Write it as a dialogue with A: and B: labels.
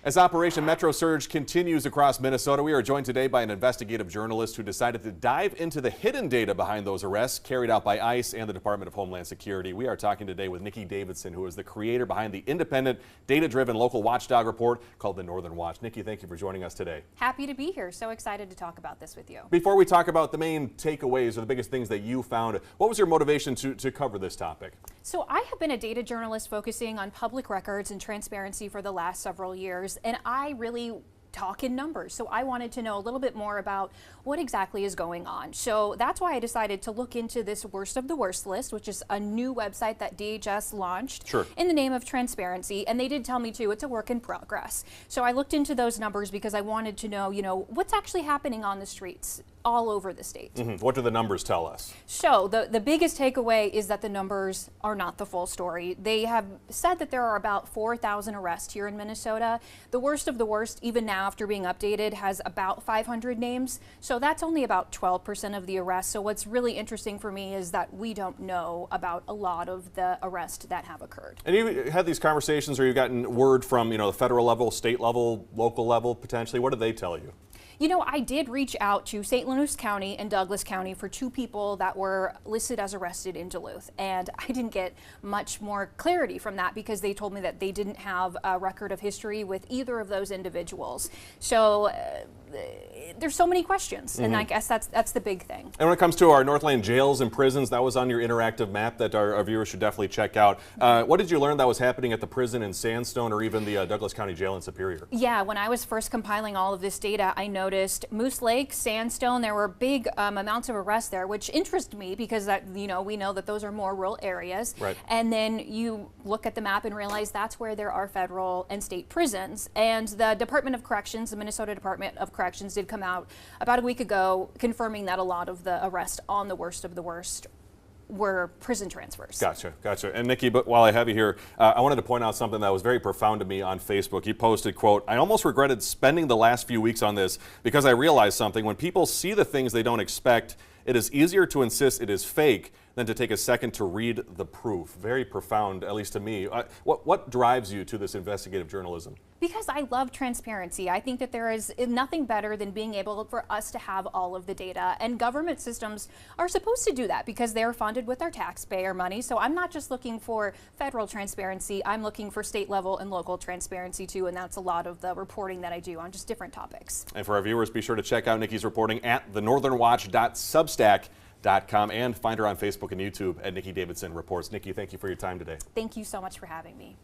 A: As Operation Metro Surge continues across Minnesota, we are joined today by an investigative journalist who decided to dive into the hidden data behind those arrests carried out by ICE and the Department of Homeland Security. We are talking today with Nikki Davidson, who is the creator behind the independent, data-driven local watchdog report called the Northern Watch. Nikki, thank you for joining us today.
B: Happy to be here. So excited to talk about this with you.
A: Before we talk about the main takeaways or the biggest things that you found, what was your motivation to cover this topic?
B: So I have been a data journalist focusing on public records and transparency for the last several years, and I really talk in numbers. So I wanted to know a little bit more about what exactly is going on. So that's why I decided to look into this worst of the worst list, which is a new website that DHS launched in the name of transparency. And they did tell me too, it's a work in progress. So I looked into those numbers because I wanted to know, what's actually happening on the streets all over the state.
A: What do the numbers tell us?
B: So the biggest takeaway is that the numbers are not the full story. They have said that there are about 4,000 arrests here in Minnesota. The worst of the worst, even now after being updated, has about 500 names. So that's only about 12% of the arrests. So what's really interesting for me is that we don't know about a lot of the arrests that have occurred.
A: And you had these conversations, or you've gotten word from, the federal level, state level, local level potentially. What did they tell you?
B: I did reach out to St. Louis County and Douglas County for two people that were listed as arrested in Duluth. And I didn't get much more clarity from that because they told me that they didn't have a record of history with either of those individuals. So there's so many questions, and I guess that's the big thing.
A: And when it comes to our Northland jails and prisons, that was on your interactive map that our viewers should definitely check out. What did you learn that was happening at the prison in Sandstone or even the Douglas County Jail in Superior?
B: Yeah, when I was first compiling all of this data, I noticed Moose Lake, Sandstone, there were big amounts of arrests there, which interested me because we know that those are more rural areas.
A: Right.
B: And then you look at the map and realize that's where there are federal and state prisons. And the Department of Corrections, the Minnesota Department of Corrections, did come out about a week ago confirming that a lot of the arrests on the worst of the worst were prison transfers.
A: Gotcha. And Nikki, but while I have you here, I wanted to point out something that was very profound to me on Facebook. You posted, quote, "I almost regretted spending the last few weeks on this because I realized something. When people see the things they don't expect, it is easier to insist it is fake than to take a second to read the proof." Very profound, at least to me. What drives you to this investigative journalism?
B: Because I love transparency. I think that there is nothing better than being able for us to have all of the data. And government systems are supposed to do that because they are funded with our taxpayer money. So I'm not just looking for federal transparency, I'm looking for state level and local transparency too. And that's a lot of the reporting that I do on just different topics.
A: And for our viewers, be sure to check out Nikki's reporting at thenorthernwatch.substack.com and find her on Facebook and YouTube at Nikki Davidson Reports. Nikki, thank you for your time today.
B: Thank you so much for having me.